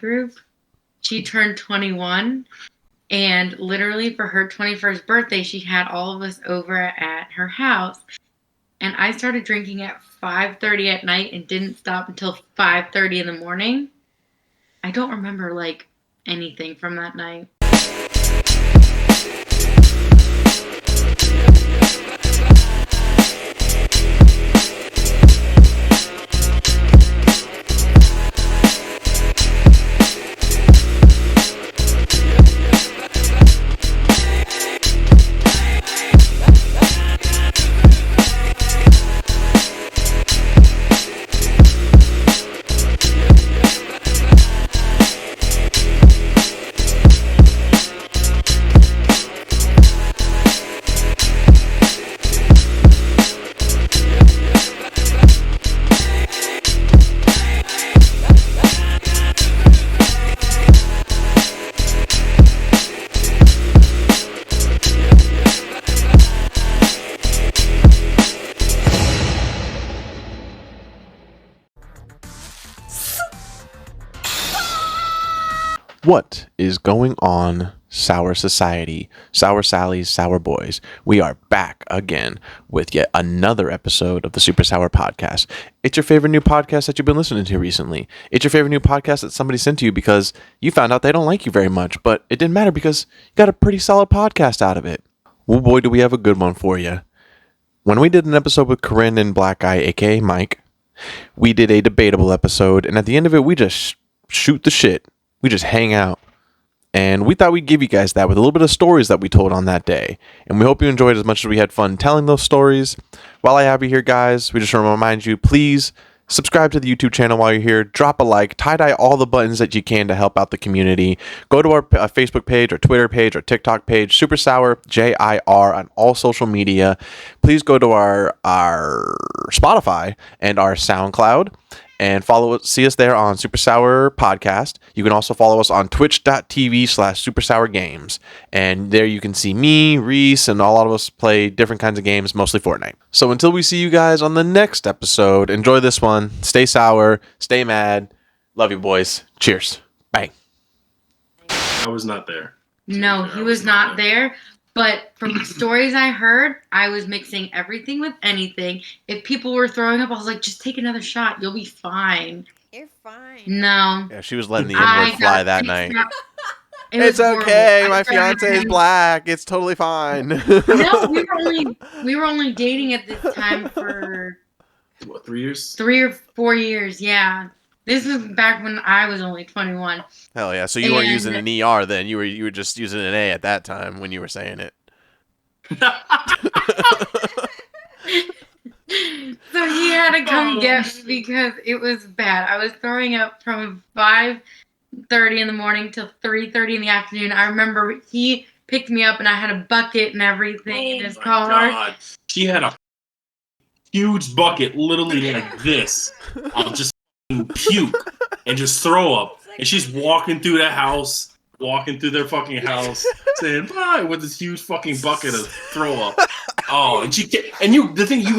group, she turned 21. And literally for her 21st birthday, she had all of us over at her house. And I started drinking at 5:30 at night and didn't stop until 5:30 in the morning. I don't remember, like, anything from that night. What is going on, Sour Society, Sour Sallies, Sour Boys? We are back again with yet another episode of the SuperSour podcast. It's your favorite new podcast that you've been listening to recently. It's your favorite new podcast that somebody sent to you because you found out they don't like you very much, but it didn't matter because you got a pretty solid podcast out of it. Well, boy, do we have a good one for you. When we did an episode with Corrine and Black Guy, a.k.a. Mike, we did a debatable episode, and at the end of it, we just shoot the shit. We just hang out. And we thought we'd give you guys that with a little bit of stories that we told on that day. And we hope you enjoyed as much as we had fun telling those stories. While I have you here, guys, we just want to remind you, please subscribe to the YouTube channel while you're here. Drop a like. Tie-dye all the buttons that you can to help out the community. Go to our Facebook page, our Twitter page, our TikTok page, SuperSourjir on all social media. Please go to our Spotfiy and our Soundcloud. And see us there on SuperSour Podcast. You can also follow us on twitch.tv/SuperSourGames. And there you can see me, Reese, and all of us play different kinds of games, mostly Fortnite. So until we see you guys on the next episode, enjoy this one. Stay sour. Stay mad. Love you, boys. Cheers. Bang. I was not there. No, he was not there. But from the stories I heard, I was mixing everything with anything. If people were throwing up, I was like, just take another shot. You'll be fine. You're fine. No. Yeah, she was letting the N-word fly that night. It's okay. My fiance is black. It's totally fine. No, we were only dating at this time for what, 3 years? 3 or 4 years, yeah. This was back when I was only 21. Hell yeah! So you weren't using an ER then. You were just using an A at that time when you were saying it. So he had to come get me because it was bad. I was throwing up from 5:30 in the morning till 3:30 in the afternoon. I remember he picked me up and I had a bucket and everything in his car. God. She had a huge bucket, literally like this, of just puke and just throw up. And she's walking through their house, saying bye with this huge fucking bucket of throw up. Oh, and you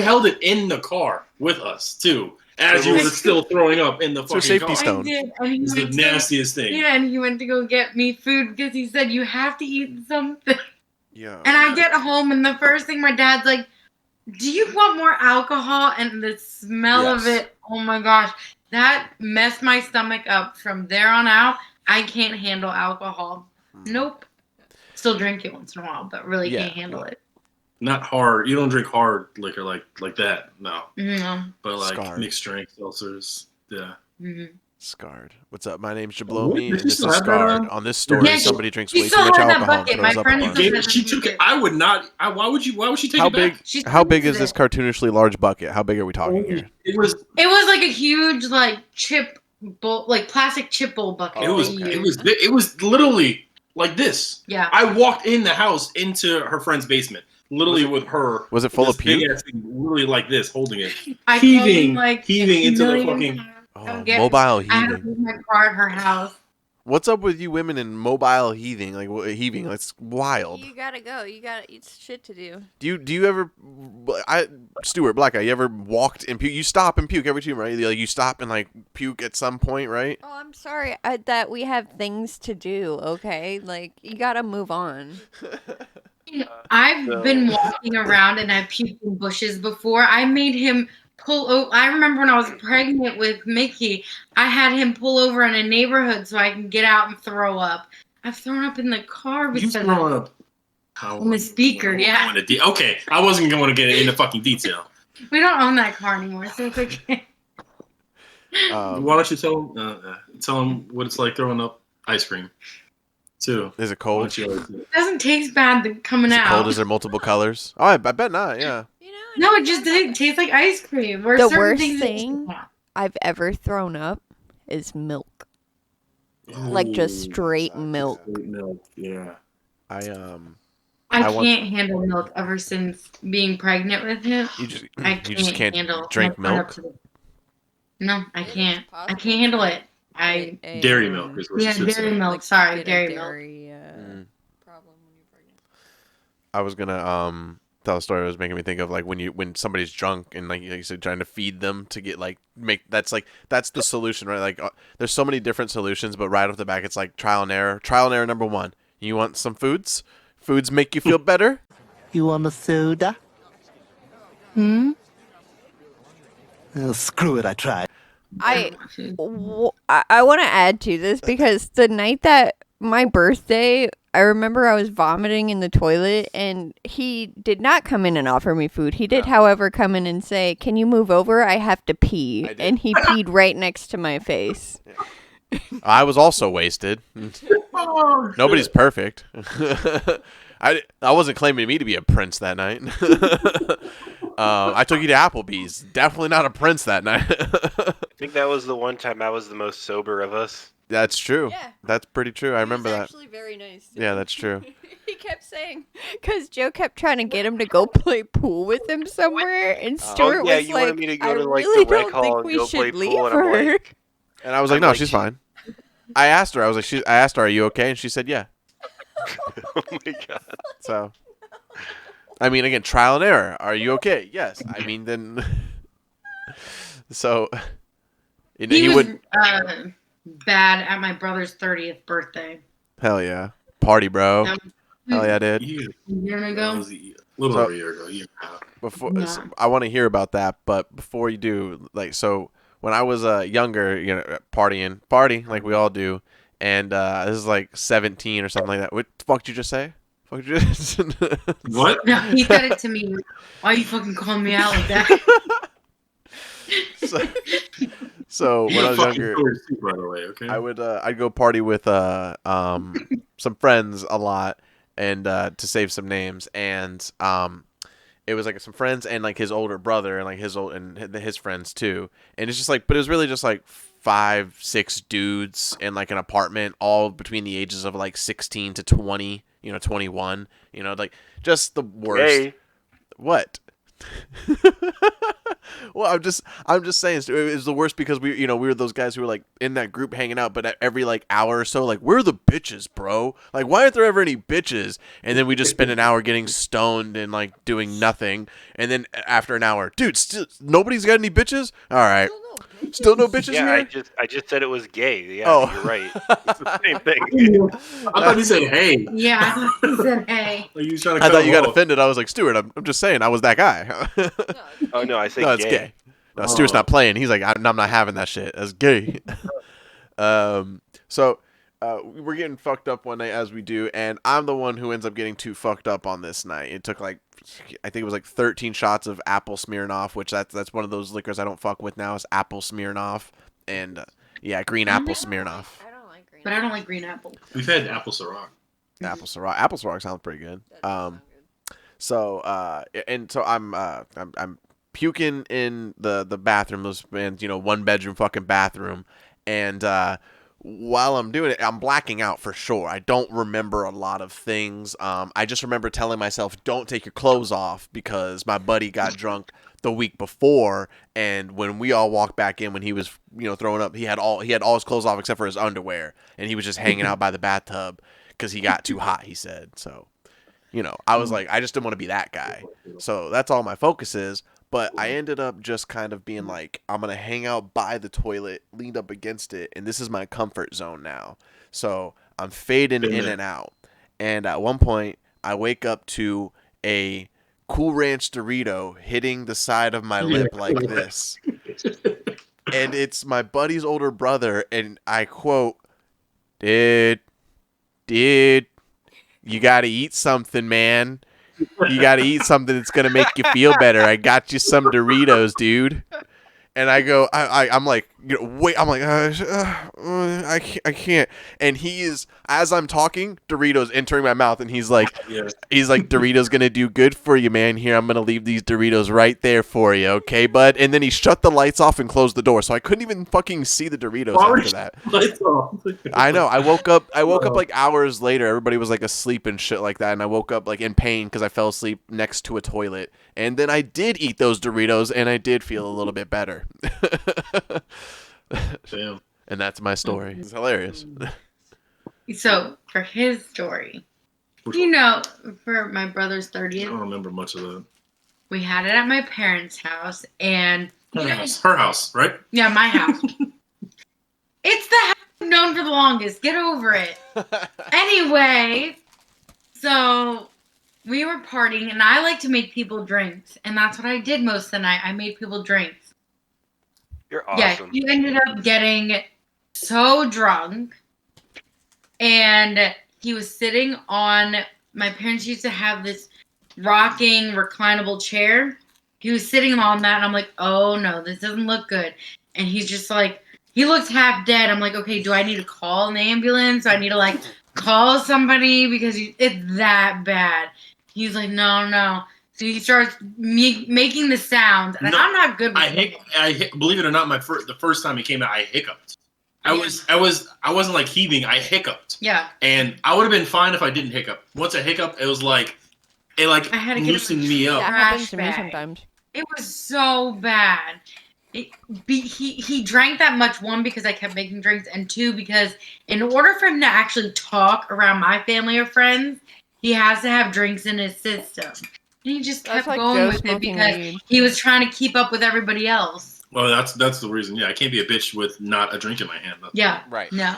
held it in the car with us too, as you were still throwing up in the fucking safety car. stone. It's the nastiest thing. Yeah, and he went to go get me food because he said you have to eat something. Yeah. And I get home and the first thing my dad's like, "Do you want more alcohol?" And the smell of it, oh my gosh. That messed my stomach up. From there on out, I can't handle alcohol. Nope. Still drink it once in a while, but really can't handle it. Not hard. You don't drink hard liquor like that. No. No. But like Scarred. mixed drink seltzers. Yeah. Mm-hmm. Scarred. What's up? My name's Jablomi, and Did you this still is have that Scarred. on? On this story, Yeah, somebody drinks she way too still much had that alcohol bucket. and My throws up friend a is bunch. She took it. I would not. Why would she take How it back? big? How big is this cartoonishly large bucket? How big are we talking here? It was like a huge chip bowl, like plastic chip bowl bucket. It was literally like this. Yeah. I walked in the house into her friend's basement, literally with her. Was it full of puke? Big ass thing, literally like this, holding it, I heaving told him, heaving into the fucking. Mobile I had to heaving. leave my car at her house. What's up with you women in mobile heaving? Like heaving, it's wild. You gotta go. It's shit to do. Do you ever, Stuart, black guy? You ever walked and puke? You stop and puke every time, right? Like you stop and like puke at some point, right? Oh, I'm sorry that we have things to do. Okay, like you gotta move on. I've been walking around and I've puked in bushes before. I made him pull over. I remember when I was pregnant with Mickey, I had him pull over in a neighborhood so I can get out and throw up. I've thrown up in the car You because throwing up on the speaker, yeah. Okay, I wasn't going to get into fucking detail. We don't own that car anymore, so it's okay. Why don't you tell him what it's like throwing up ice cream, too? Is it cold? It doesn't taste bad coming out. Cold? Is there multiple colors? Oh, I bet not. Yeah. You know, No, it just tastes like ice cream. Or the certain worst things thing I've ever thrown up is milk. Like just straight milk. Straight milk, yeah. I can't handle milk ever since being pregnant with him. You just can't handle drink milk. No, I can't. I can't handle it. Dairy milk is what you should dairy say. milk. Sorry, dairy milk. Problem when you're pregnant. I was gonna tell a story that was making me think of like when somebody's drunk and like you said trying to feed them to get that's the solution, right? Like there's so many different solutions, but right off the back it's like trial and error. Trial and error number 1. You want some foods? Foods make you feel better? You want a soda? Screw it, I tried. I want to add to this because the night that my birthday, I remember I was vomiting in the toilet and he did not come in and offer me food. He did, however, come in and say, "Can you move over? I have to pee." And he peed right next to my face. I was also wasted. Nobody's perfect. I wasn't claiming me to be a prince that night. I took you to Applebee's. Definitely not a prince that night. I think that was the one time I was the most sober of us. That's true. Yeah. That's pretty true. I remember that. Actually, very nice. Yeah, that's true. He kept saying, because Joe kept trying to get him to go play pool with him somewhere, and Stuart was you like, wanted me to go "I to like really the rec don't hall think and we go play should leave pool, and I'm her." like, And I was like, no, she's fine. I asked her. I was like, I asked her, "Are you okay?" And she said, "Yeah." oh my god. So, I mean, again, trial and error. Are you okay? Yes. I mean, then. So, he was bad at my brother's 30th birthday. Hell yeah, party, bro. Hell yeah, dude. A year ago. A little over a year ago. Before I want to hear about that, but before you do, like, so when I was younger, party like we all do, and this is like 17 or something like that. What the fuck did you just say? What? No, he said it to me. Why you fucking calling me out like that? So when I was younger, Too, by the way, okay? I'd go party with some friends a lot, and to save some names, and it was like some friends and like his older brother and like his friends too, and it's just like, but it was really just like 5-6 dudes in like an apartment, all between the ages of like 16 to 20, 21, like just the worst. Hey. What? Well, I'm just saying it was the worst because we were those guys who were like in that group hanging out, but at every like hour or so, like, we're the bitches, bro. Like, why aren't there ever any bitches? And then we just spend an hour getting stoned and like doing nothing. And then after an hour, dude, still nobody's got any bitches? All right. Still no bitches Yeah, here? I just said it was gay. Yeah, Oh. you're right. It's the same thing. I thought you said hey. Yeah, I thought he said hey. Like you was trying to I cut thought you him got off. offended. I was like, Stuart, I'm just saying I was that guy. Oh no, I said No, it's gay. gay. No, Stuart's not playing. He's like, I'm not having that shit. That's gay. So we're getting fucked up one night as we do, and I'm the one who ends up getting too fucked up on this night. It took like, I think it was like 13 shots of apple Smirnoff, which that's one of those liquors I don't fuck with now, is apple Smirnoff, and green apple Smirnoff. I don't like green. But I don't like green apple. We've had apple Ciroc. Apple Ciroc. Apple Ciroc sounds pretty good. So I'm puking in the bathroom, and one bedroom fucking bathroom, and while I'm doing it, I'm blacking out for sure. I don't remember a lot of things. I just remember telling myself, "Don't take your clothes off," because my buddy got drunk the week before, and when we all walked back in, when he was throwing up, he had all his clothes off except for his underwear, and he was just hanging out by the bathtub because he got too hot. He said so. I was like, I just didn't want to be that guy. So that's all my focus is. But I ended up just kind of being like, I'm going to hang out by the toilet, leaned up against it, and this is my comfort zone now. So I'm fading in and out. And at one point, I wake up to a Cool Ranch Dorito hitting the side of my lip like this. And it's my buddy's older brother, and I quote, Dude, you got to eat something, man. You got to eat something that's going to make you feel better. I got you some Doritos, dude. And I go, I'm like, wait, I'm like, I can't. And he is, as I'm talking, Doritos entering my mouth, and he's like, Doritos gonna do good for you, man. Here, I'm gonna leave these Doritos right there for you, okay, bud? And then he shut the lights off and closed the door, so I couldn't even fucking see the Doritos after that. Lights off. I know. I woke up like hours later. Everybody was like asleep and shit like that, and I woke up like in pain because I fell asleep next to a toilet. And then I did eat those Doritos, and I did feel a little bit better. Damn. And that's my story. It's hilarious. So for his story, for my brother's I 30th, don't remember much of that. we had it at my parents' house, and Her house, right? yeah, my house. It's the house I've known for the longest. Get over it. Anyway, so we were partying, and I like to make people drinks, and that's what I did most of the night. I made people drinks. You're awesome. Yeah, he ended up getting so drunk, and he was sitting on, my parents used to have this rocking, reclinable chair. He was sitting on that, and I'm like, oh no, this doesn't look good. And he's just like, he looks half dead. I'm like, okay, do I need to call an ambulance? Do I need to like call somebody because it's that bad? He's like, no. So he starts making the sounds, and I'm not good with it. Believe it or not, the first time he came out, I hiccuped. I wasn't like heaving. I hiccuped. Yeah. And I would have been fine if I didn't hiccup. Once I hiccup, it was like I had to loosened me up. That happens to me sometimes. It was so bad. He drank that much, one, because I kept making drinks, and two, because in order for him to actually talk around my family or friends, he has to have drinks in his system. And he just kept going with it because he was trying to keep up with everybody else. Well, that's the reason. Yeah, I can't be a bitch with not a drink in my hand. Yeah. Right. No.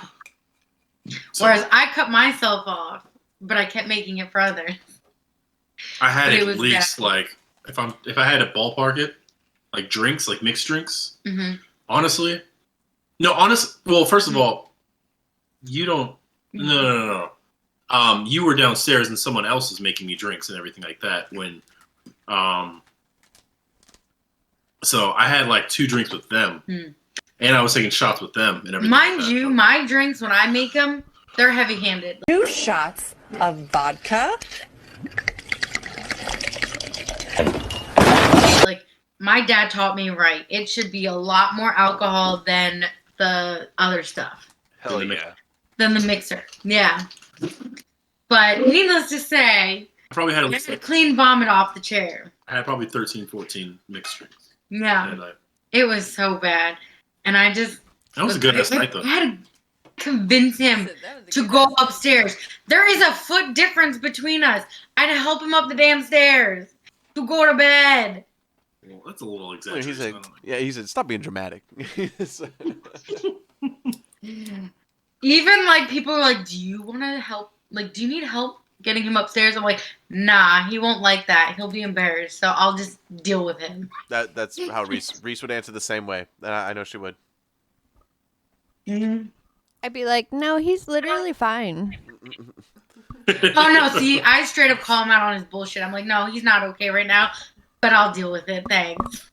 So, whereas I cut myself off, but I kept making it for others. I had at least like if I had to ballpark it, like drinks, like mixed drinks. Mm-hmm. Honestly, well, first of all, you don't. No. You were downstairs and someone else was making me drinks and everything like that when, so I had like 2 drinks with them, and I was taking shots with them and everything. Mind you, my drinks, when I make them, they're heavy-handed. 2 shots of vodka. Like, my dad taught me right. It should be a lot more alcohol than the other stuff. Hell yeah. Than the mixer. Yeah. But needless to say, I probably had I had to clean vomit off the chair. I had probably 13, 14 mixed drinks. Yeah. It was so bad. And that was a good ass night though. I had to convince him to go upstairs. There is a foot difference between us. I had to help him up the damn stairs to go to bed. Well, that's a little exaggerated. He said, stop being dramatic. Even like people are like, do you want to help? Like, do you need help getting him upstairs? I'm like, nah, he won't like that. He'll be embarrassed. So I'll just deal with him. That's how Reese would answer the same way. I know she would. Mm-hmm. I'd be like, no, he's literally fine. Oh no, see, I straight up call him out on his bullshit. I'm like, no, he's not okay right now, but I'll deal with it. Thanks.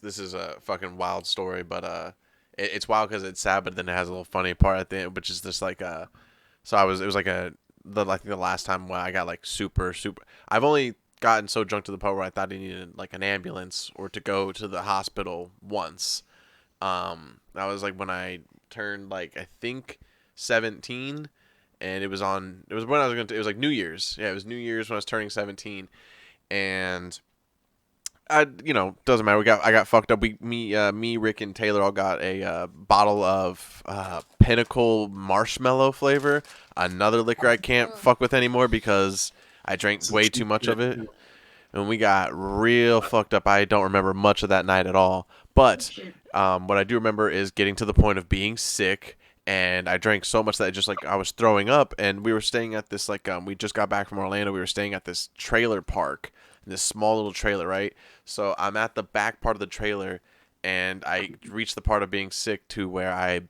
This is a fucking wild story, but it's wild because it's sad, but then it has a little funny part at the end, which is just like so I think the last time when I got like super, I've only gotten so drunk to the point where I thought I needed like an ambulance or to go to the hospital once. That was like when I turned like I think 17, and it was when I was going to. It was like New Year's. Yeah, it was New Year's when I was turning 17, and doesn't matter. I got fucked up. Me, Rick, and Taylor all got a bottle of Pinnacle marshmallow flavor. Another liquor I can't fuck with anymore because I drank way too much of it, and we got real fucked up. I don't remember much of that night at all. But what I do remember is getting to the point of being sick, and I drank so much that I was throwing up. And we were staying at this we just got back from Orlando. We were staying at this trailer park, this small little trailer, right? So I'm at the back part of the trailer, and I reach the part of being sick to where I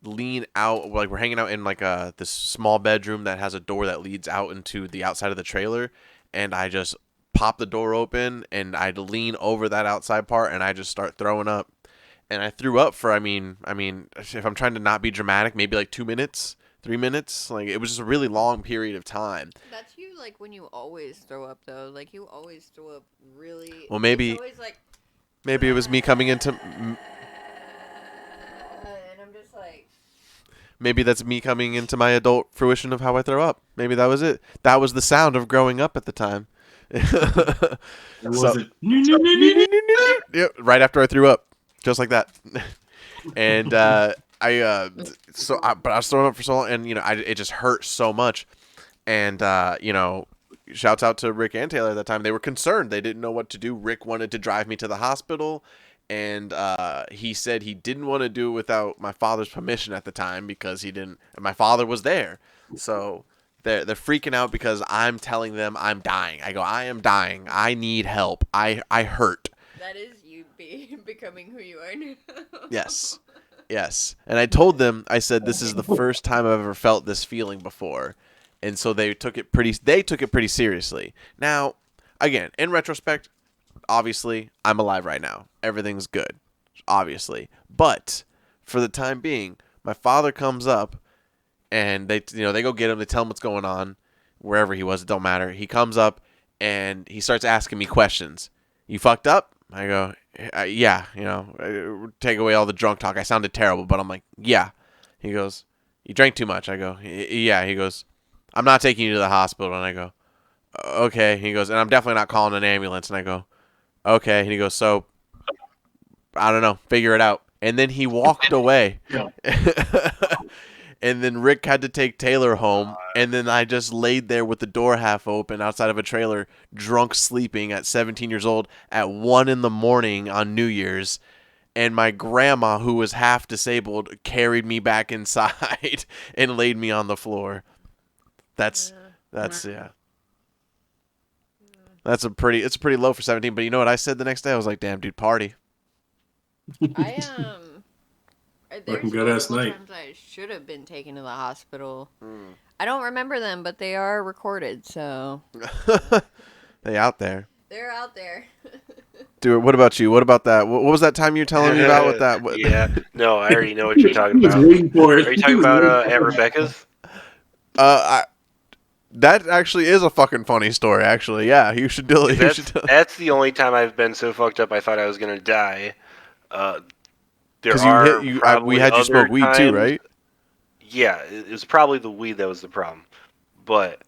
lean out, like we're hanging out in like this small bedroom that has a door that leads out into the outside of the trailer, and I just pop the door open and I lean over that outside part and I just start throwing up. And I threw up for I mean if I'm trying to not be dramatic, maybe like 2 minutes, 3 minutes. Like it was just a really long period of time. That's you, like when you always throw up though. Like you always throw up really. Well, maybe it's always like, maybe it was me coming into and I'm just like. maybe that's me coming into my adult fruition of how I throw up. Maybe that was it. That was the sound of growing up at the time. Yeah, right after I threw up, just like that. And but I was throwing up for so long, and it just hurt so much. And shouts out to Rick and Taylor at that time. They were concerned. They didn't know what to do. Rick wanted to drive me to the hospital, and he said he didn't want to do it without my father's permission at the time because my father was there. So they're freaking out because I'm telling them I'm dying. I go, I am dying. I need help. I hurt. That is you becoming who you are now. Yes. And I told them, I said, this is the first time I've ever felt this feeling before. And so they took it pretty seriously. Now, again, in retrospect, obviously, I'm alive right now. Everything's good, obviously. But for the time being, my father comes up, and they go get him. They tell him what's going on, wherever he was. It don't matter. He comes up, and he starts asking me questions. You fucked up? I go, yeah. Take away all the drunk talk. I sounded terrible, but I'm like, yeah. He goes, you drank too much. I go, yeah. He goes, I'm not taking you to the hospital. And I go, okay. He goes, and I'm definitely not calling an ambulance. And I go, okay. And he goes, so, I don't know, figure it out. And then he walked away. And then Rick had to take Taylor home. And then I just laid there with the door half open outside of a trailer, drunk sleeping at 17 years old at 1 a.m. on New Year's. And my grandma, who was half disabled, carried me back inside and laid me on the floor. That's it's pretty low for 17. But you know what I said the next day? I was like, damn, dude, party. Fucking good-ass night. Times I should have been taken to the hospital. I don't remember them, but they are recorded, so. They out there. They're out there. Dude, what about you? What about that? What was that time you were telling me about with that? Yeah, no, I already know what you're talking about. Are you talking about Aunt Rebecca's? That actually is a fucking funny story. Actually, yeah, you should do it. That's the only time I've been so fucked up I thought I was gonna die. Because we had you smoke weed too, right? Yeah, it was probably the weed that was the problem. But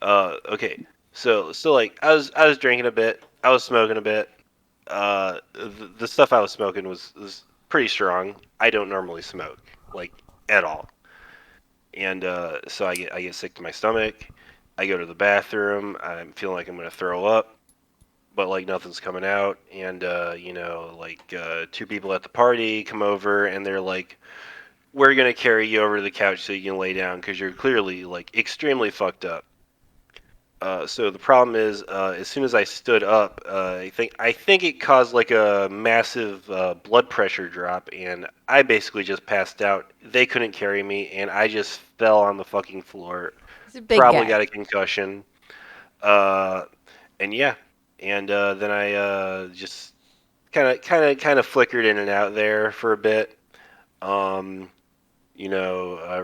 okay, so like I was drinking a bit, I was smoking a bit. The stuff I was smoking was pretty strong. I don't normally smoke, like, at all. And so I get sick to my stomach. I go to the bathroom. I'm feeling like I'm gonna throw up, but like nothing's coming out. And two people at the party come over and they're like, "We're gonna carry you over to the couch so you can lay down because you're clearly like extremely fucked up." So the problem is, as soon as I stood up, I think it caused like a massive blood pressure drop, and I basically just passed out. They couldn't carry me, and I just fell on the fucking floor. Probably got a concussion. And yeah, and then I just kind of flickered in and out there for a bit.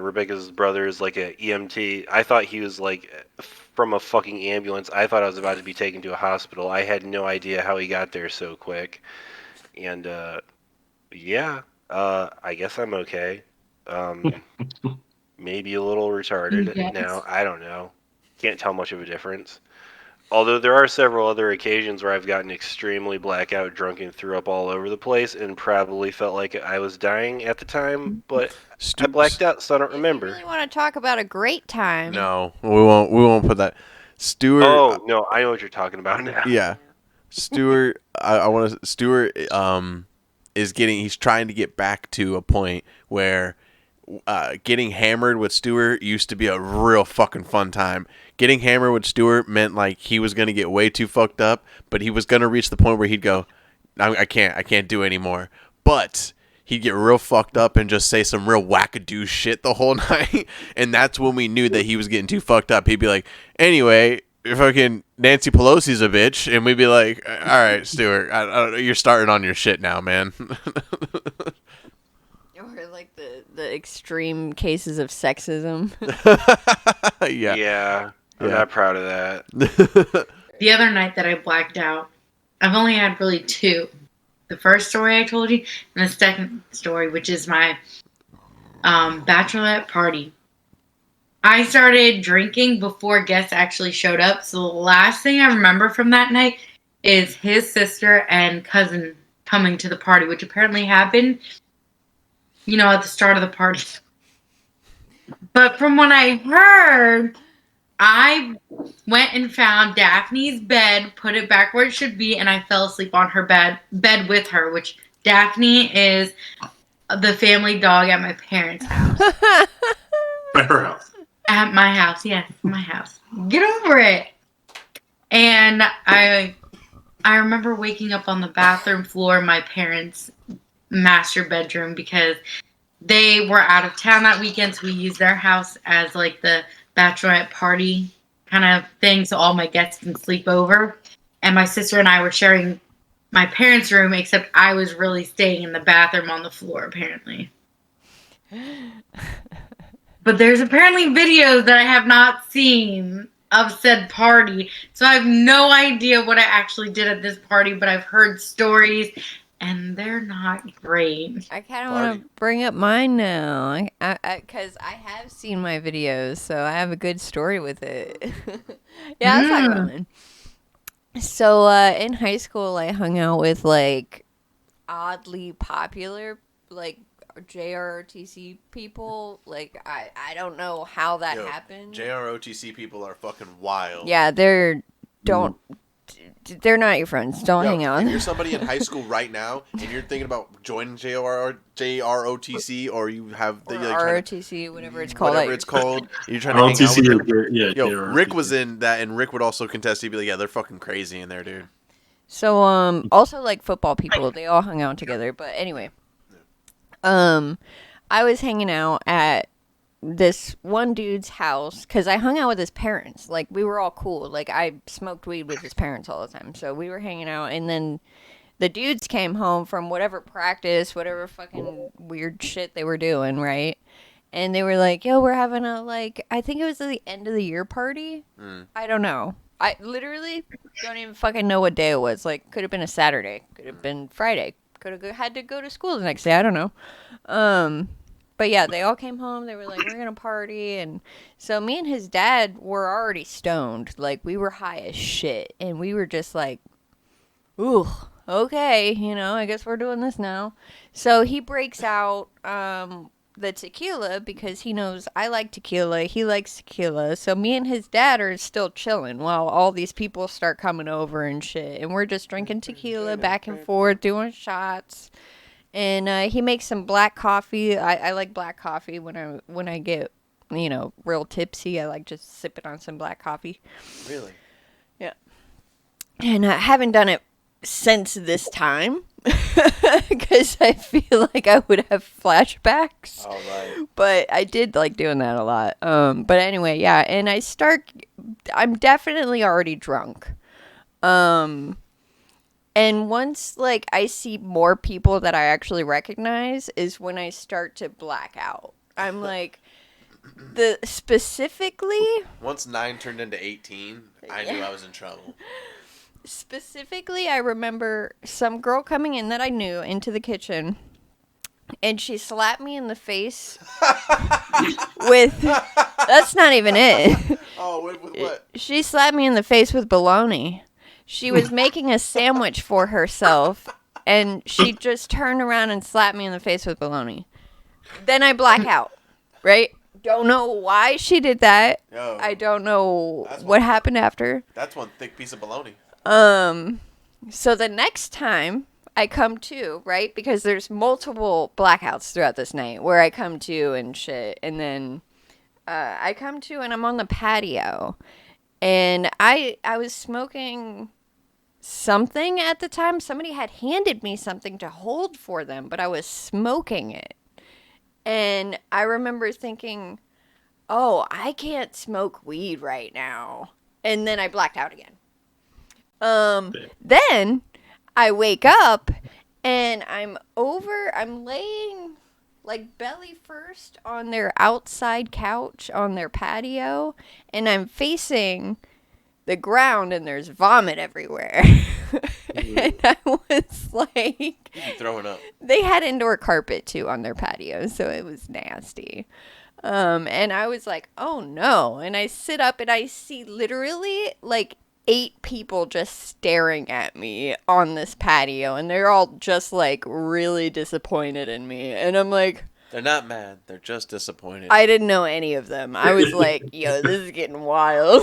Rebecca's brother is like a EMT. I thought he was like from a fucking ambulance. I thought I was about to be taken to a hospital. I had no idea how he got there so quick. And yeah, I guess I'm okay. Maybe a little retarded Yes. now. I don't know. Can't tell much of a difference. Although there are several other occasions where I've gotten extremely blackout drunk and threw up all over the place and probably felt like I was dying at the time, but I blacked out, so I don't If you remember. really want to talk about a great time. No, we won't. We won't put that. Stuart. Oh, no, I know what you're talking about now. Yeah, Stuart. I want to. Stuart. Is getting. He's trying to get back to a point where. Getting hammered with Stuart used to be a real fucking fun time. Getting hammered with Stuart meant like he was gonna get way too fucked up, but he was gonna reach the point where he'd go, I can't do anymore. But he'd get real fucked up and just say some real wackadoo shit the whole night, and that's when we knew that he was getting too fucked up. He'd be like, anyway, fucking Nancy Pelosi's a bitch, and we'd be like, all right, Stuart, you're starting on your shit now, man. Or like the extreme cases of sexism. Yeah. Yeah, I'm Yeah. not proud of that. The other night that I blacked out, I've only had really two. The first story I told you, and the second story, which is my bachelorette party. I started drinking before guests actually showed up. So the last thing I remember from that night is his sister and cousin coming to the party, which apparently happened, at the start of the party. But from what I heard, I went and found Daphne's bed, put it back where it should be, and I fell asleep on her bed with her, which Daphne is the family dog at my parents' house. At her house. At my house, yes, my house. Get over it. And I remember waking up on the bathroom floor in my parents' master bedroom because they were out of town that weekend, so we used their house as like the bachelorette party kind of thing, so all my guests can sleep over. And my sister and I were sharing my parents' room, except I was really staying in the bathroom on the floor, apparently. But there's apparently videos that I have not seen of said party, so I have no idea what I actually did at this party, but I've heard stories, and they're not great. I kind of want to bring up mine now, because I have seen my videos, so I have a good story with it. Yeah, I'll talk about mine. So in high school, I hung out with like oddly popular like JROTC people. Like I don't know how that happened. JROTC people are fucking wild. Yeah, they're not your friends. Don't hang out. If you're somebody in high school right now and you're thinking about joining JROTC or you have the ROTC, whatever it's called. Whatever it's called. You're trying to hang out with them. Yeah, Rick was in that, and Rick would also contest. He'd be like, "Yeah, they're fucking crazy in there, dude." So also like football people, they all hung out together. But anyway, I was hanging out at this one dude's house because I hung out with his parents. Like, we were all cool. Like, I smoked weed with his parents all the time. So we were hanging out, and then the dudes came home from whatever practice, whatever fucking weird shit they were doing, right? And they were like, yo, we're having a, like, I think it was the end of the year party. I don't know. I literally don't even fucking know what day it was. Like, could have been a Saturday. Could have been Friday. Could have had to go to school the next day. I don't know. But yeah, they all came home. They were like, we're going to party. And so me and his dad were already stoned. Like, we were high as shit. And we were just like, ooh, okay, I guess we're doing this now. So he breaks out the tequila because he knows I like tequila. He likes tequila. So me and his dad are still chilling while all these people start coming over and shit. And we're just drinking tequila back and forth, doing shots. And he makes some black coffee. I like black coffee when I get, real tipsy. I like just sipping on some black coffee. Really? Yeah. And I haven't done it since this time because I feel like I would have flashbacks. All right. But I did like doing that a lot. But anyway, yeah. And I'm definitely already drunk. And once, like, I see more people that I actually recognize is when I start to black out. I'm like, specifically... Once 9 turned into 18, I knew I was in trouble. Specifically, I remember some girl coming in that I knew into the kitchen. and she slapped me in the face with. That's not even it. Oh, with what? She slapped me in the face with bologna. She was making a sandwich for herself, and she just turned around and slapped me in the face with bologna. Then I black out, right? Don't know why she did that. Yo, I don't know that's what one- happened after. That's one thick piece of bologna. So the next time I come to, right? Because there's multiple blackouts throughout this night where I come to and shit. And then I come to and I'm on the patio. And I was smoking something at the time. Somebody had handed me something to hold for them, but I was smoking it. And I remember thinking, oh, I can't smoke weed right now. And then I blacked out again. Then I wake up and I'm laying like belly first on their outside couch on their patio, and I'm facing the ground and there's vomit everywhere. And I was like, Throwing up. they had indoor carpet too on their patio, so it was nasty. And I was like, oh no. And I sit up and I see literally like 8 people just staring at me on this patio, and they're all just like really disappointed in me. And I'm like, They're not mad. They're just disappointed. I didn't know any of them. I was like, yo, this is getting wild.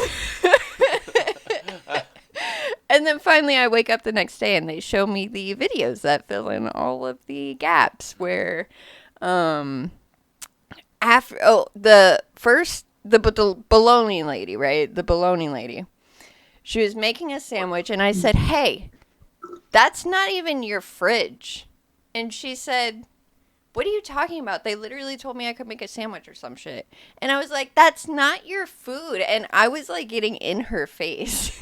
And then finally I wake up the next day and they show me the videos that fill in all of the gaps where the bologna lady, right? The bologna lady. She was making a sandwich and I said, "Hey, that's not even your fridge." And she said, "What are you talking about? They literally told me I could make a sandwich or some shit." And I was like, "That's not your food." And I was like getting in her face.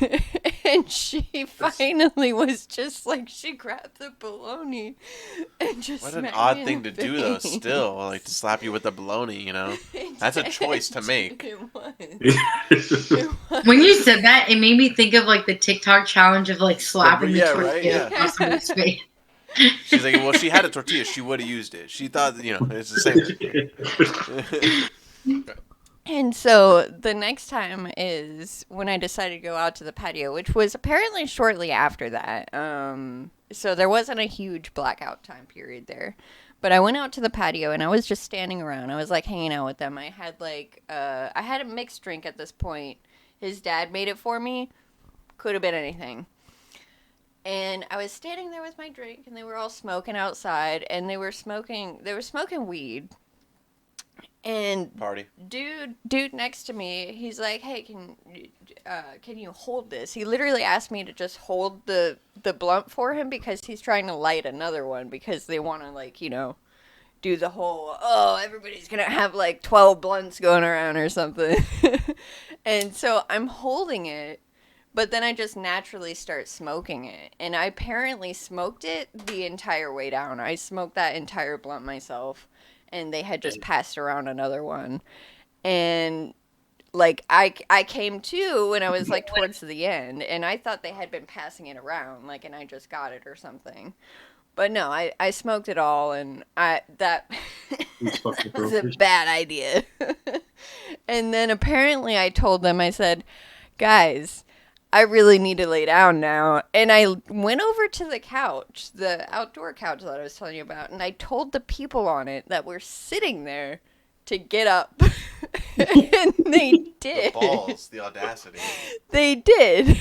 And she finally was just like, she grabbed the bologna and just What an smacked odd me in thing the to do, though, face. still. Like, to slap you with the bologna, you know? That's a choice to make. It was. It was. When you said that, it made me think of like the TikTok challenge of like slapping Yeah, the right, tortilla yeah. across somebody's face. She's like, well, she had a tortilla. She would have used it. She thought, you know, it's the same. And so the next time is when I decided to go out to the patio, which was apparently shortly after that. So there wasn't a huge blackout time period there. But I went out to the patio and I was just standing around. I was like hanging out with them. I had I had a mixed drink at this point. His dad made it for me. Could have been anything. And I was standing there with my drink and they were all smoking outside and they were smoking weed. And Party. dude next to me, he's like, "Hey, can you hold this?" He literally asked me to just hold the blunt for him because he's trying to light another one because they want to like, you know, do the whole, oh, everybody's going to have like 12 blunts going around or something. And so I'm holding it, but then I just naturally start smoking it. And I apparently smoked it the entire way down. I smoked that entire blunt myself. And they had just passed around another one. And, like, I came to when I was, like, towards the end. And I thought they had been passing it around, like, and I just got it or something. But no, I smoked it all, and that was a bad idea. And then apparently I told them, I said, "Guys, I really need to lay down now." And I went over to the couch, the outdoor couch that I was telling you about, and I told the people on it that were sitting there to get up. And they did. The balls, the audacity. They did.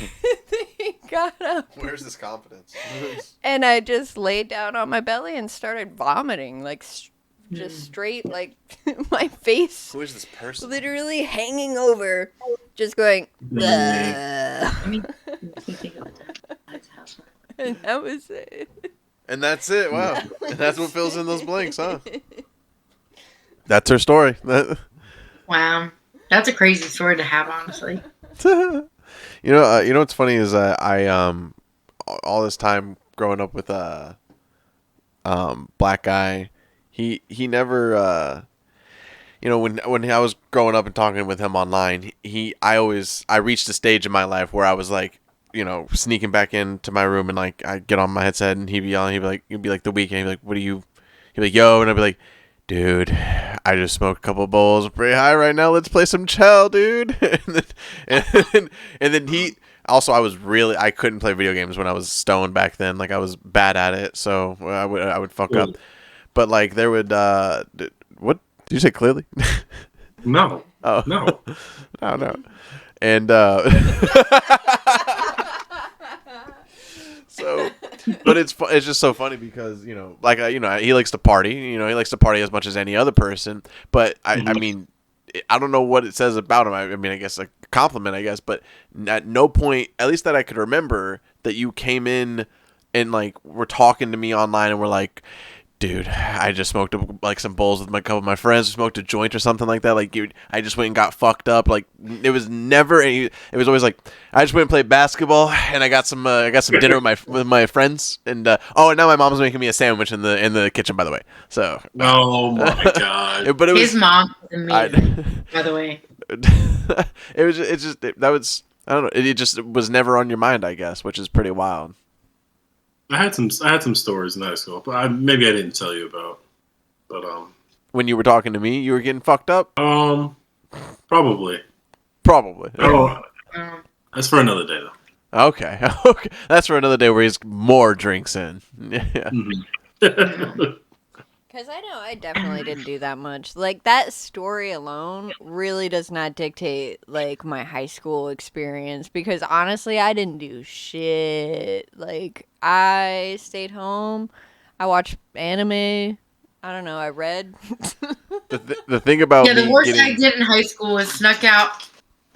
They got up. Where's this confidence? And I just laid down on my belly and started vomiting, like just straight, like my face Who is this person? literally hanging over, just going, "Ugh." Let me think about that. And that was it. And that's it. Wow. And that's what fills in those blanks, huh? That's her story. Wow, that's a crazy story to have, honestly. You know what's funny is I all this time growing up with a black guy, he never you know, when I was growing up and talking with him online, I reached a stage in my life where I was like, you know, sneaking back into my room and like I get on my headset and he'd be like The Weeknd, he'd be like, He'd be like, yo, and I'd be like, dude, I just smoked a couple of bowls. I'm pretty high right now. Let's play some Chell, dude. and then he also, I couldn't play video games when I was stoned back then. Like I was bad at it, so I would fuck up. But like there would what did you say clearly? No. Oh No. no. And so, but it's just so funny because like he likes to party. He likes to party as much as any other person. But I mean, I don't know what it says about him. I mean, I guess a compliment, I guess. But at no point, at least that I could remember, that you came in and like were talking to me online and were like, dude, I just smoked like some bowls with a couple of my friends. Smoked a joint or something like that. Like, I just went and got fucked up. Like, it was never any. It was always like, I just went and played basketball, and I got some dinner with my friends, and and now my mom's making me a sandwich in the kitchen, by the way. So. Oh my god. But it was his mom is amazing, by the way. I don't know. It just was never on your mind, I guess, which is pretty wild. I had some stories in high school, but maybe I didn't tell you about. But when you were talking to me, you were getting fucked up. Probably. Oh, that's for another day though. Okay. That's for another day where he's more drinks in. Yeah. Because I know I definitely didn't do that much. Like, that story alone really does not dictate, like, my high school experience. Because, honestly, I didn't do shit. Like, I stayed home. I watched anime. I don't know. I read. The thing about the worst I did in high school was snuck out.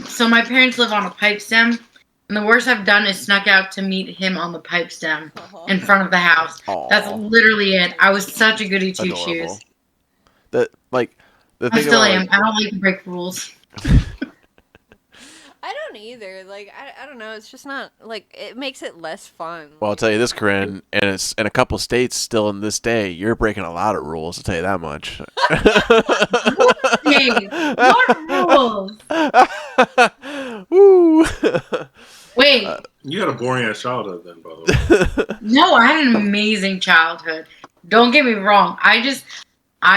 So my parents live on a pipe stem. And the worst I've done is snuck out to meet him on the pipe stem in front of the house. Aww. That's literally it. I was such a goody two shoes. The I still am. I don't like to break rules. I don't either. Like, I don't know. It's just not, like, it makes it less fun. Well, I'll tell you this, Corrine, and it's in a couple states still in this day, you're breaking a lot of rules, I'll tell you that much. What rules? Woo! Wait. You had a boring ass childhood then, by the way. No, I had an amazing childhood. Don't get me wrong. I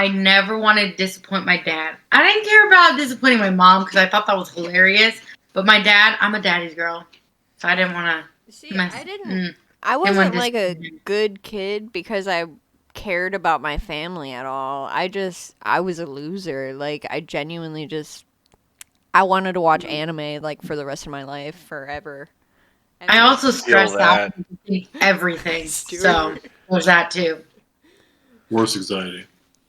never wanted to disappoint my dad. I didn't care about disappointing my mom because I thought that was hilarious. But my dad, I'm a daddy's girl. So I didn't want to. See, I wasn't like a good kid because I cared about my family at all. I was a loser. Like, I genuinely I wanted to watch anime, like, for the rest of my life, forever. And I also stressed out everything. So there's that too. Worst anxiety.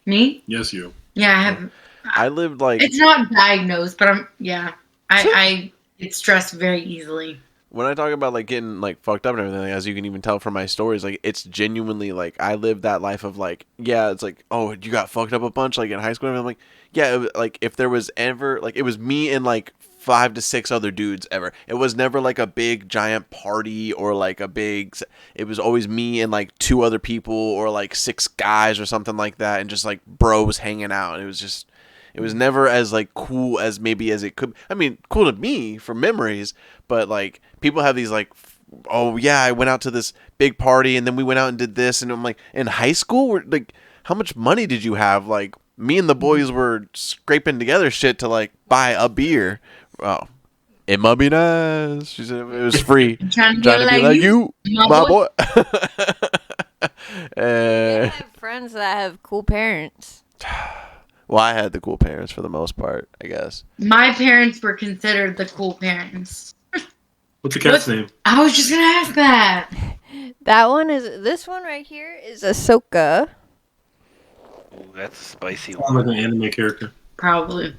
Me? Yes, you. Yeah, I have. I lived like. It's not diagnosed, but I get stressed very easily. When I talk about like getting like fucked up and everything, as you can even tell from my stories, like it's genuinely like I lived that life of like, yeah, it's like, oh, you got fucked up a bunch like in high school, and I'm like, yeah, like if there was ever like it was me and like 5 to 6 other dudes ever. It was never like a big giant party or like a big. It was always me and like 2 other people or like 6 guys or something like that, and just like bros hanging out. It was never as like cool as maybe as it could. I mean, cool to me for memories, but like people have these like, oh yeah, I went out to this big party and then we went out and did this, and I'm like, in high school, like, how much money did you have? Like, me and the boys were scraping together shit to like buy a beer. Oh, it might be nice. She said it was free. Trying to be like you, my boy. I have friends that have cool parents. Well, I had the cool parents for the most part, I guess. My parents were considered the cool parents. What's the cat's name? I was just gonna ask that. This one right here is Ahsoka. Ooh, that's a spicy Sounds one. like an anime character. Probably.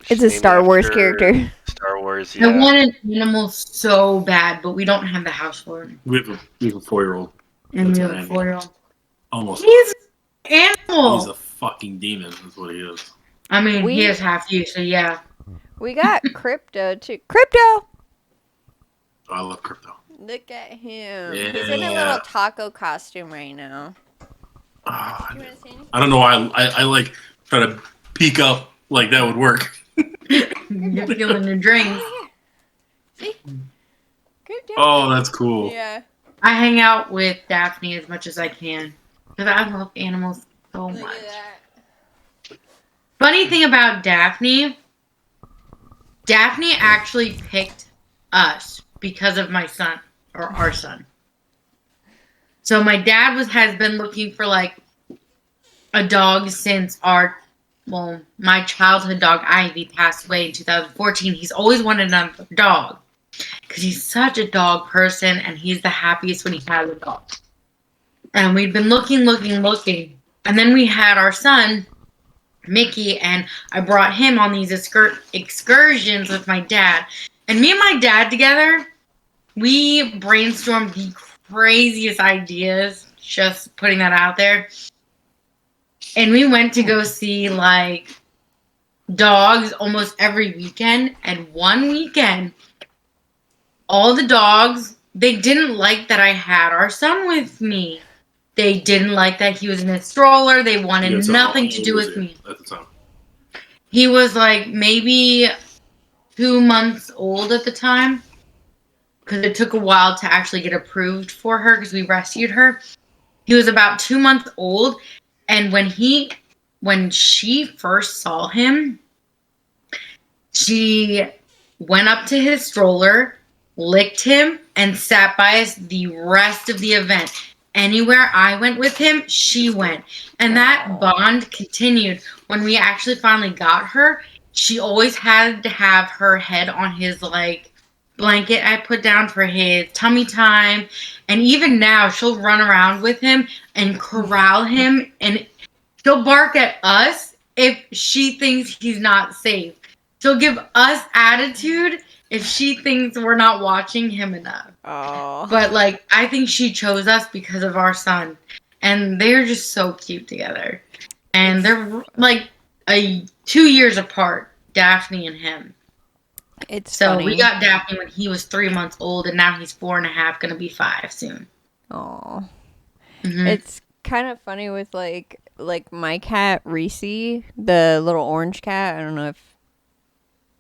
It's a named Star Wars after character. Star Wars, I yeah. want an animal so bad, but we don't have the house for it. We have a 4-year-old. And That's we have an a animal. 4-year-old. Almost. He's an animal. He's a fucking demon. That's what he is. I mean, he is half you, so yeah. We got Crypto too. Crypto! I love crypto. Look at him. Yeah. He's in a little taco costume right now. Oh, You want to say anything? I don't know why I like try to peek up like that would work. You're feeling your drinks. See? Crypto. Oh, that's cool. Yeah. I hang out with Daphne as much as I can. because I love animals so much. Funny thing about Daphne actually picked us because of my son, or our son. So my dad has been looking for like a dog since my childhood dog Ivy passed away in 2014. He's always wanted another dog because he's such a dog person, and he's the happiest when he has a dog. And we'd been looking, and then we had our son Mickey, and I brought him on these excursions with my dad. And me and my dad together, we brainstormed the craziest ideas, just putting that out there. And we went to go see, like, dogs almost every weekend. And one weekend, all the dogs, they didn't like that I had our son with me. They didn't like that he was in a stroller. They wanted nothing to do with me. At the time. He was like maybe 2 months old at the time, because it took a while to actually get approved for her because we rescued her. He was about 2 months old, and when she first saw him, she went up to his stroller, licked him, and sat by us the rest of the event. Anywhere I went with him, she went. And that bond continued. When we actually finally got her, she always had to have her head on his, like, blanket I put down for his tummy time. And even now, she'll run around with him and corral him. And she'll bark at us if she thinks he's not safe. She'll give us attitude if she thinks we're not watching him enough. Oh. But, like, I think she chose us because of our son. And they're just so cute together. And they're, like, 2 years apart, Daphne and him. It's so funny. We got Daphne when he was 3 months old, and now he's 4.5, gonna be 5 soon. Oh. Mm-hmm. It's kind of funny with, like my cat, Reese, the little orange cat.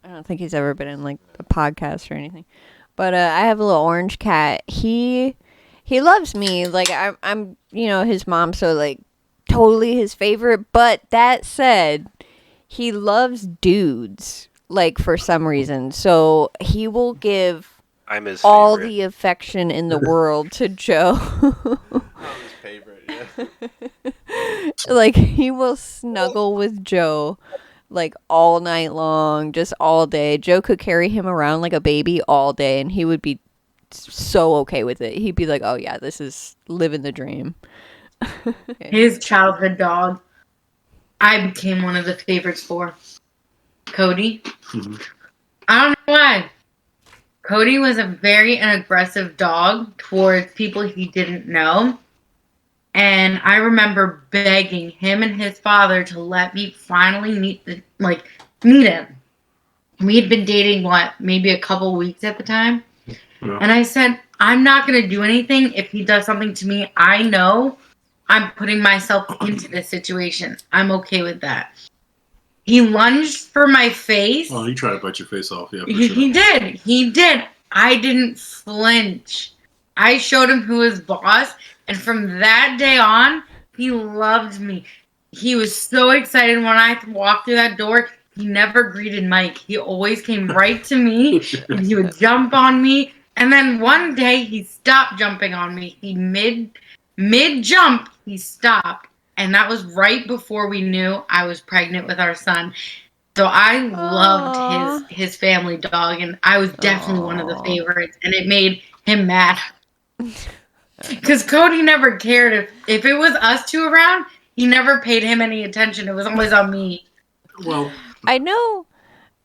I don't think he's ever been in, like, a podcast or anything. But I have a little orange cat. He loves me. Like, I'm his mom, so, like, totally his favorite. But that said, he loves dudes, like, for some reason. So he will give I'm his all favorite. the affection in the world to Joe. I'm his favorite, yeah. Like, he will snuggle with Joe, like, all night long, just all day. Joe could carry him around like a baby all day, and he would be so okay with it. He'd be like, oh yeah, this is living the dream. His childhood dog, I became one of the favorites for. Cody. Mm-hmm. I don't know why. Cody was a very aggressive dog towards people he didn't know. And I remember begging him and his father to let me finally meet him. We had been dating, maybe a couple weeks at the time. Yeah. And I said, I'm not going to do anything if he does something to me. I know I'm putting myself into this situation. I'm okay with that. He lunged for my face. Oh, he tried to bite your face off. Yeah, He did. I didn't flinch. I showed him who was boss. And from that day on, he loved me. He was so excited when I walked through that door. He never greeted Mike. He always came right to me, and he would jump on me. And then one day, he stopped jumping on me. He mid-jump, he stopped. And that was right before we knew I was pregnant with our son. So I loved his family dog, and I was definitely one of the favorites. And it made him mad. Because Cody never cared if it was us two around. He never paid him any attention. It was always on me. Well, I know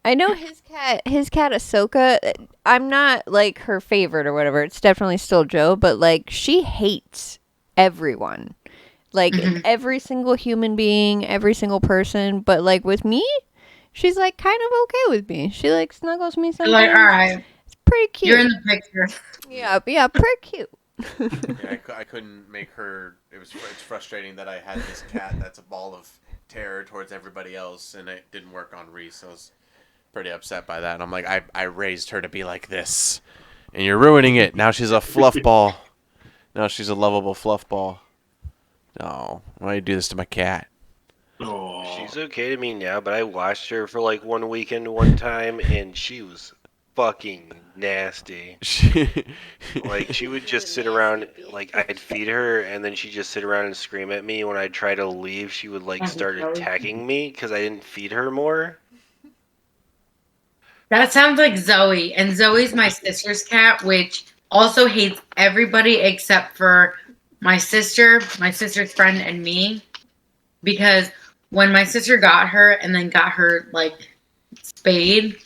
his cat Ahsoka. I'm not, like, her favorite or whatever. It's definitely still Joe, but, like, she hates everyone. Like, every single human being, every single person. But, like, with me, she's, like, kind of okay with me. She, like, snuggles me sometimes. Like, all right. It's pretty cute. You're in the picture. Yeah, pretty cute. Yeah, I couldn't make her. It's frustrating that I had this cat that's a ball of terror towards everybody else, and it didn't work on Reese. I was pretty upset by that. And I'm like, I raised her to be like this, and you're ruining it. Now she's a fluff ball. Now she's a lovable fluff ball. Oh, why do you do this to my cat? Oh. She's okay to me now, but I watched her for like one weekend one time, and she was fucking nasty. Like, she would just sit around, like, I'd feed her, and then she'd just sit around and scream at me. When I'd try to leave, she would, like, start attacking me because I didn't feed her more. That sounds like Zoe, and Zoe's my sister's cat, which also hates everybody except for my sister's friend, and me. Because when my sister got her and then got her like spayed,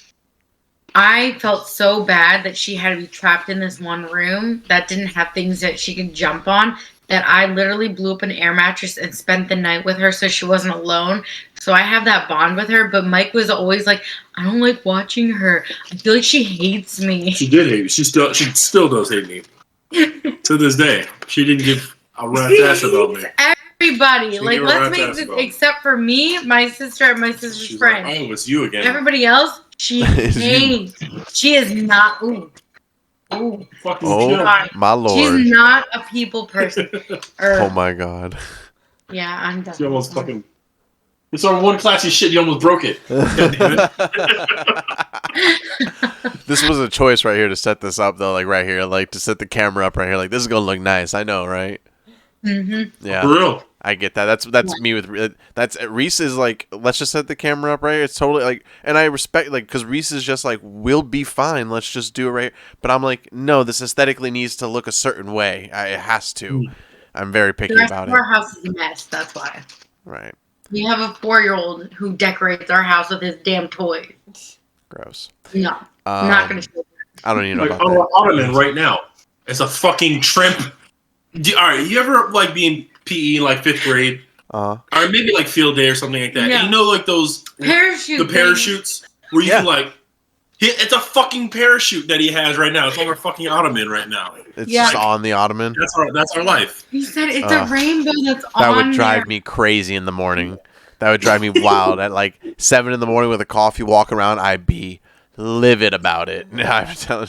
I felt so bad that she had to be trapped in this one room that didn't have things that she could jump on, that I literally blew up an air mattress and spent the night with her so she wasn't alone. So I have that bond with her. But Mike was always like, I don't like watching her. I feel like she hates me. She did hate me. She still does hate me. To this day. She didn't give a rat's ass about me. Everybody. She Like, gave a let's rat's make ass this, about me. except for me, my sister, and my sister's She's friend. like, oh, it's you again. Everybody else, she It's you. hates. She is not. Ooh. Ooh. Fucking Oh kill. my lord! She's not a people person. Oh my god! Yeah, I'm She definitely. almost fucking. It's our one classy shit. You almost broke it. God damn it. This was a choice right here to set this up, though. Like right here, like to set the camera up right here. Like this is gonna look nice. I know, right? Mm-hmm. Yeah, For real. I get that. That's me with that's Reese is like, let's just set the camera up right here. It's totally like, and I respect like because Reese is just like, we'll be fine. Let's just do it right. But I'm like, no, this aesthetically needs to look a certain way. It has to. I'm very picky The rest about of it. our house is a mess. That's why. Right. We have a 4-year-old who decorates our house with his damn toys. Gross. No, not gonna show that. I don't even know Like about our that. ottoman right now. It's a fucking trimp. All right, you ever like be in PE like 5th grade, or maybe like field day or something like that? Yeah. And you know, like those Parachute. the parachutes where you Yeah. can like. It's a fucking parachute that he has right now. It's on our fucking ottoman right now. It's Yeah. just on the ottoman. That's our life. He said it's a rainbow that's on That would drive there. me crazy in the morning. That would drive me wild. At like 7 in the morning with a coffee, walk around, I'd be livid about it. I'm telling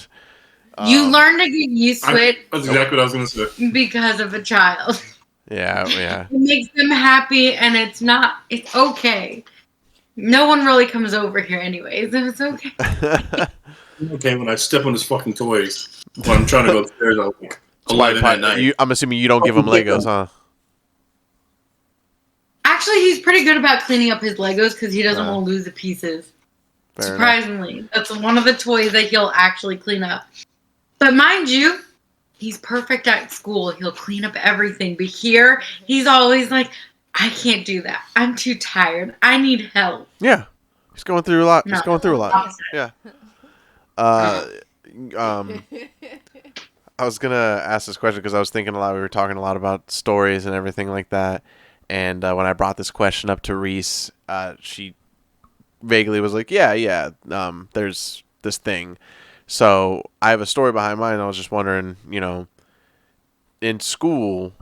You learn to get used to it That's exactly what I was gonna say. because of a child. yeah. It makes them happy, and it's okay. No one really comes over here anyways, and it's okay. Okay, when I step on his fucking toys when I'm trying to go upstairs, I'll like 11 at night. I'm assuming you don't give him Legos, huh? Actually, he's pretty good about cleaning up his Legos because he doesn't want to lose the pieces. Fair enough. Surprisingly, that's one of the toys that he'll actually clean up. But mind you, he's perfect at school. He'll clean up everything. But here, he's always like, I can't do that. I'm too tired. I need help. Yeah. He's going through a lot. No, He's going through a lot. opposite. Yeah. I was gonna ask this question because I was thinking a lot. We were talking a lot about stories and everything like that. And when I brought this question up to Reese, she vaguely was like, "Yeah, there's this thing." So I have a story behind mine. I was just wondering, in school,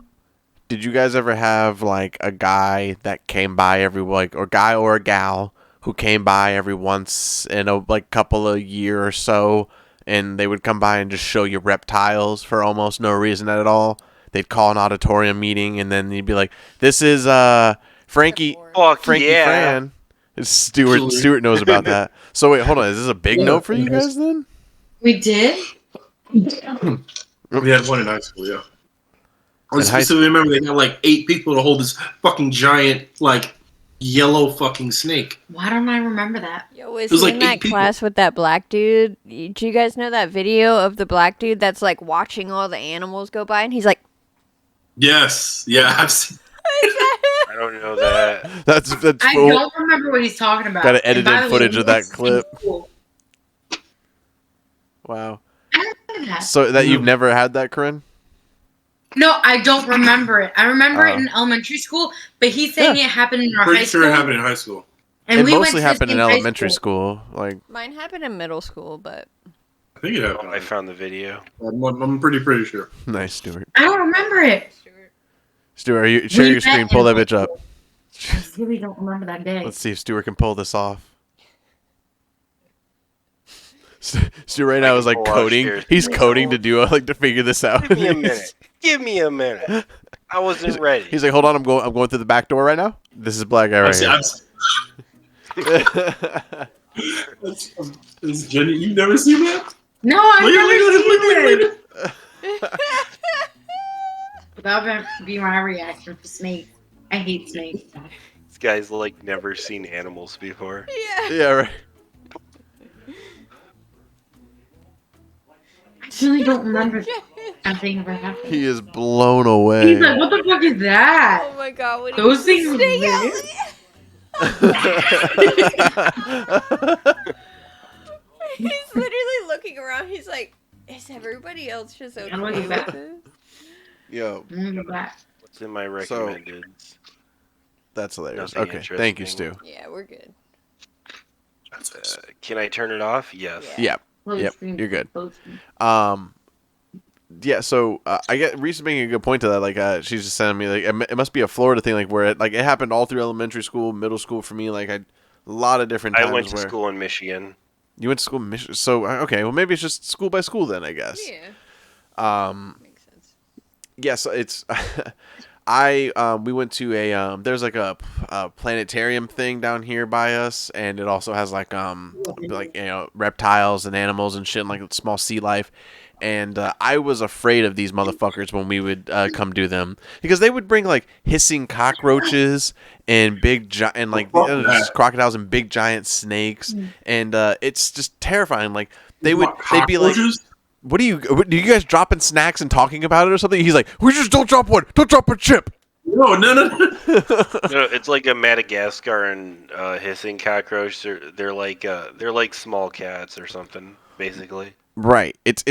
did you guys ever have like a guy that came by every or guy or a gal who came by every once in a couple of year or so, and they would come by and just show you reptiles for almost no reason at all? They'd call an auditorium meeting, and then you'd be like, "This is Frankie Yeah. Fran." Stuart knows about that. So wait, hold on. Is this a big note for you guys then? We did? We had one in high school, yeah. I In high specifically remember they had like 8 people to hold this fucking giant, like, yellow fucking snake. Why don't I remember that? Yo, was was he like in 8 that people. class with that black dude? Do you guys know that video of the black dude that's like watching all the animals go by, and he's like, Yes, yeah. I've seen. I don't know that. That's I don't remember what he's talking about. Got And edited by the way, footage of that it's clip. cool. Wow. I don't remember that. So that you've never had that, Corrine? No, I don't remember it. I remember it in elementary school, but he's saying it happened in our Pretty high sure school. it happened in high school. And It we went mostly to the happened in same high elementary school. Like, mine happened in middle school, but I think it happened. I found the video. I'm pretty sure. nice, Stuart. I don't remember it. Stuart, share We your screen. met Pull in that bitch up. I really don't remember that day. Let's see if Stuart can pull this off. Stu right now is like pull out coding. shares. He's coding to do to figure this out. Give me a minute. Give me a minute. I wasn't ready. He's like, hold on, I'm going through the back door right now. This is black guy right here. Jenny, you've never seen that? No, I've Look never at seen it. That would be my reaction for snakes. I hate snakes. This guy's like never seen animals before. Yeah. Yeah, right. I really don't remember something ever happened. He is blown away. He's like, what the fuck is that? Oh my god, what Those things are snake weird. He's literally looking around. He's like, is everybody else just okay I'm looking with back. this? Yo, What's in my recommended? that's hilarious. Nothing Okay, thank you, interesting. Stu. Yeah, we're good. Can I turn it off? Yes. Yeah. Yep, you're good. Yeah, so I get Reese making a good point to that. Like, she's just sending me like it must be a Florida thing, like where it happened all through elementary school, middle school for me. Like, a lot of different times. I went to school in Michigan. You went to school in Michigan, so okay. Well, maybe it's just school by school then, I guess. Yeah. Makes sense. Yeah, so it's we went to a there's like a planetarium thing down here by us, and it also has like reptiles and animals and shit, and like small sea life. And I was afraid of these motherfuckers when we would come do them, because they would bring like hissing cockroaches and just crocodiles and big giant snakes, and it's just terrifying. Like they'd be like, "What do you guys dropping snacks and talking about it or something?" He's like, "We just don't drop one, don't drop a chip." No. No, it's like a Madagascar and hissing cockroach. They're like small cats or something, basically. Right. It's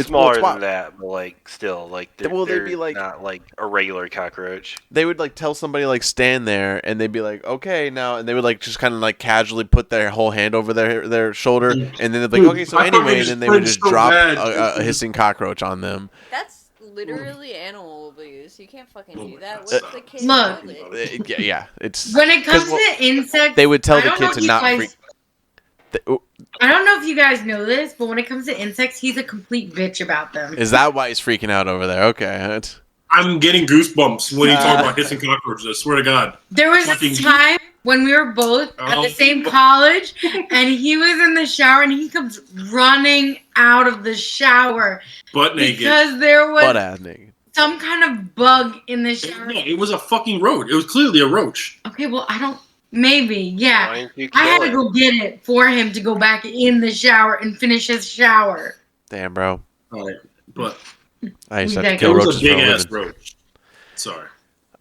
smaller than that, but like still like they'd be like not like a regular cockroach. They would like tell somebody like stand there, and they'd be like, okay now, and they would like just kind of like casually put their whole hand over their shoulder, and then they'd be like, okay, so anyway, and then they would just drop a hissing cockroach on them. That's literally animal abuse. You can't fucking do that. What's the kid? Look. Yeah, it's when it comes to insects, they would tell the kid to not freak. I don't know if you guys know this, but when it comes to insects, he's a complete bitch about them. Is that why he's freaking out over there? Okay. I'm getting goosebumps when you talk about hissing cockroaches. I swear to God. There was this time when we were both at the same college, and he was in the shower, and he comes running out of the shower. Butt naked. Because there was butt-ass naked. Some kind of bug in the shower. No, it was a fucking roach. It was clearly a roach. Okay, well, maybe, yeah. I had to go get it for him to go back in the shower and finish his shower. Damn, bro. All right, but I used to have to kill roaches for a living. Roach. Sorry.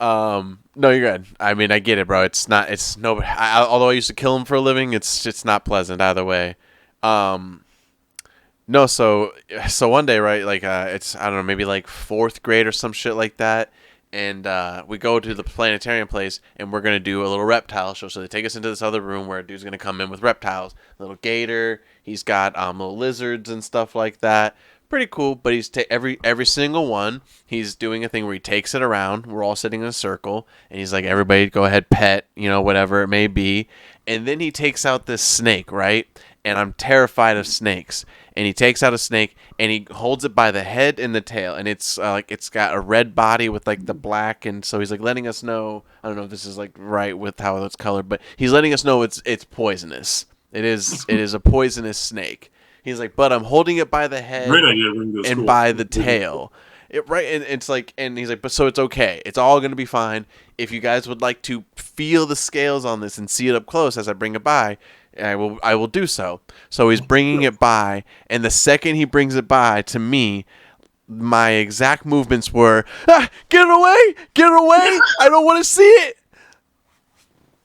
No, you're good. I mean, I get it, bro. Although I used to kill them for a living, it's not pleasant either way. No, so one day, right? Like, it's I don't know, maybe like 4th grade or some shit like that. And we go to the planetarium place, and we're going to do a little reptile show. So they take us into this other room where a dude's going to come in with reptiles. Little gator. He's got little lizards and stuff like that. Pretty cool, but he's every single one, he's doing a thing where he takes it around. We're all sitting in a circle, and he's like, everybody go ahead, pet, whatever it may be. And then he takes out this snake, right? And I'm terrified of snakes. And he takes out a snake, and he holds it by the head and the tail, and it's it's got a red body with like the black, and so he's like letting us know. I don't know if this is like right with how it's colored, but he's letting us know it's poisonous. It is a poisonous snake. He's like, but I'm holding it by the head and by the tail. And it's like, and he's like, but so it's okay. It's all gonna be fine. If you guys would like to feel the scales on this and see it up close as I bring it by, I will do so. So he's bringing it by, and the second he brings it by to me, my exact movements were, get it away, I don't want to see it.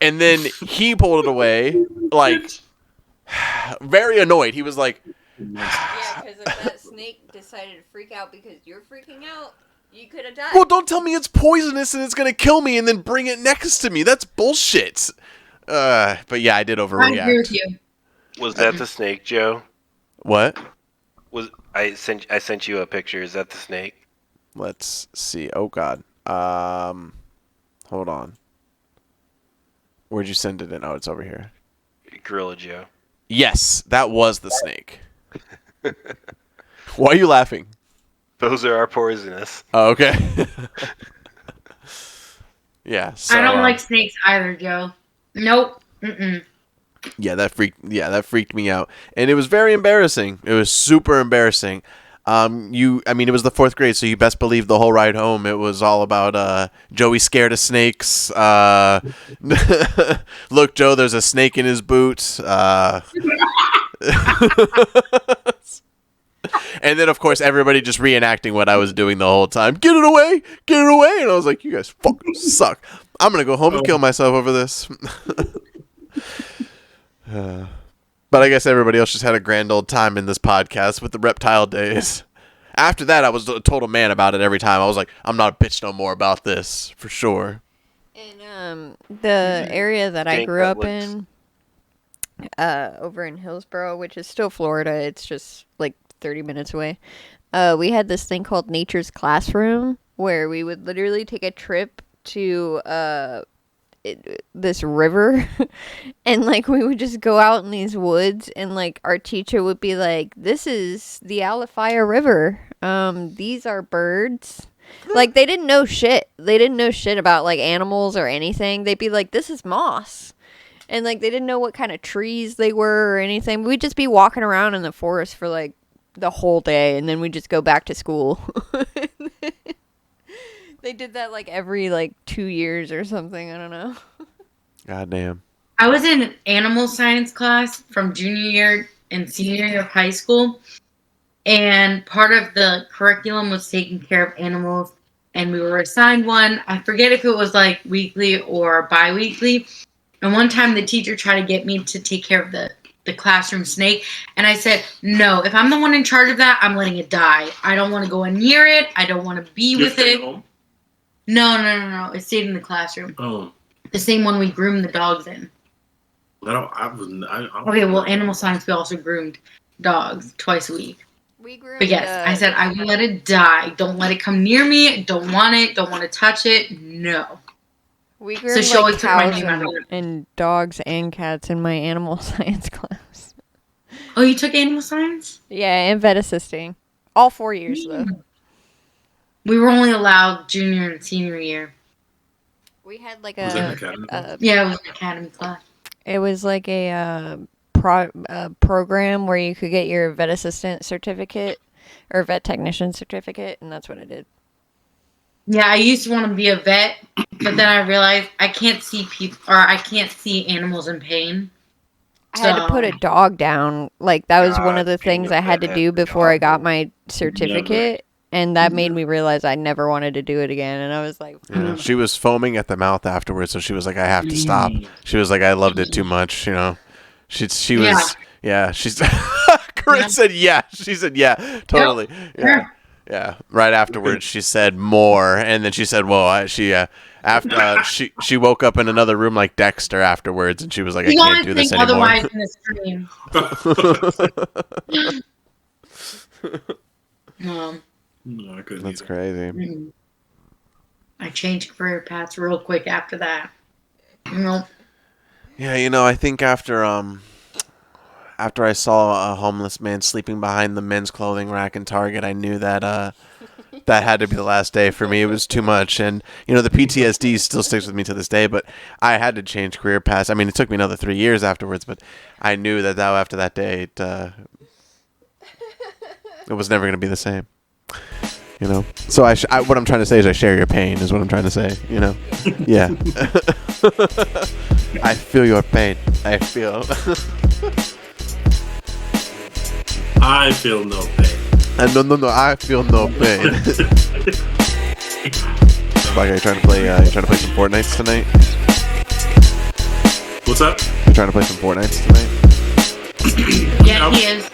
And then he pulled it away, like, very annoyed. He was like, yeah, because if that snake decided to freak out because you're freaking out, you could have died. Well, don't tell me it's poisonous and it's going to kill me and then bring it next to me. That's bullshit. But yeah, I did overreact. I agree with you. Was that the snake, Joe? What? I sent you a picture. Is that the snake? Let's see. Oh God. Hold on. Where'd you send it in? Oh, it's over here. Gorilla Joe. Yes, that was the snake. Why are you laughing? Those are poisonous. Oh, okay. Yeah. So, I don't like snakes either, Joe. Nope. Mm-mm. Yeah, that freaked me out, and it was very embarrassing. It was super embarrassing. I mean, it was the 4th grade, so you best believe the whole ride home. It was all about Joey scared of snakes. Look, Joe, there's a snake in his boot. And then, of course, everybody just reenacting what I was doing the whole time. Get it away! Get it away! And I was like, you guys fucking suck. I'm going to go home and kill myself over this. But I guess everybody else just had a grand old time in this podcast with the reptile days. After that, I was a total man about it every time. I was like, I'm not a bitch no more about this, for sure. In the area that I Dank grew up wetlands. in, over in Hillsboro, which is still Florida, it's just like 30 minutes away. We had this thing called Nature's Classroom, where we would literally take a trip to this river, and like we would just go out in these woods, and like our teacher would be like, "This is the Alafaya River. These are birds." Like they didn't know shit. They didn't know shit about like animals or anything. They'd be like, "This is moss." And, like, they didn't know what kind of trees they were or anything. We'd just be walking around in the forest for, like, the whole day. And then we'd just go back to school. They did that, like, every, like, 2 years or something. I don't know. Goddamn. I was in an animal science class from junior year and senior year of high school. And part of the curriculum was taking care of animals. And we were assigned one. I forget if it was, like, weekly or bi-weekly. And one time the teacher tried to get me to take care of the classroom snake. And I said, no, if I'm the one in charge of that, I'm letting it die. I don't want to go near it. I don't want to be with it. Home? No. It stayed in the classroom. Oh. The same one we groomed the dogs in. Okay, well, animal science, we also groomed dogs twice a week. We grew But yes, I said, I will let it die. Don't let it come near me. Don't want it. Don't want to touch it. No. We grew So she always like took my cows name out of it. and dogs and cats in my animal science class. Oh, you took animal science? Yeah, and vet assisting. All 4 years, though. We were only allowed junior and senior year. We had like Was it an academy? Yeah, it was an academy class. It was like a program where you could get your vet assistant certificate or vet technician certificate, and that's what I did. Yeah, I used to want to be a vet, but then I realized I can't see people, or I can't see animals in pain. I had to put a dog down. Like, that was one of the things I had to do before I got my certificate. And that made me realize I never wanted to do it again. And I was like, Yeah, she was foaming at the mouth afterwards, so she was like, I have to stop. She was like, I loved it too much, you know. She was, she's, Corrine said, yeah. She said, yeah, totally. Yeah. Right afterwards, she said more. And then she said, whoa, after she woke up in another room like Dexter afterwards, and she was like, I can't do this anymore. Otherwise in the stream. No, I couldn't. That's either. crazy. I changed career paths real quick after that. You know, Yeah, you know, I think after I saw a homeless man sleeping behind the men's clothing rack in Target, I knew that that had to be the last day for me. It was too much, and you know, the PTSD still sticks with me to this day. But I had to change career paths. I mean, it took me another 3 years afterwards, but I knew that after that day, it was never going to be the same. You know, so what I'm trying to say is I share your pain. Is what I'm trying to say. You know, yeah. I feel your pain. I feel. I feel no pain. No. I feel no pain. Like, are you trying to play? You trying to play some Fortnite tonight? What's up? You trying to play some Fortnite tonight? yeah, he is.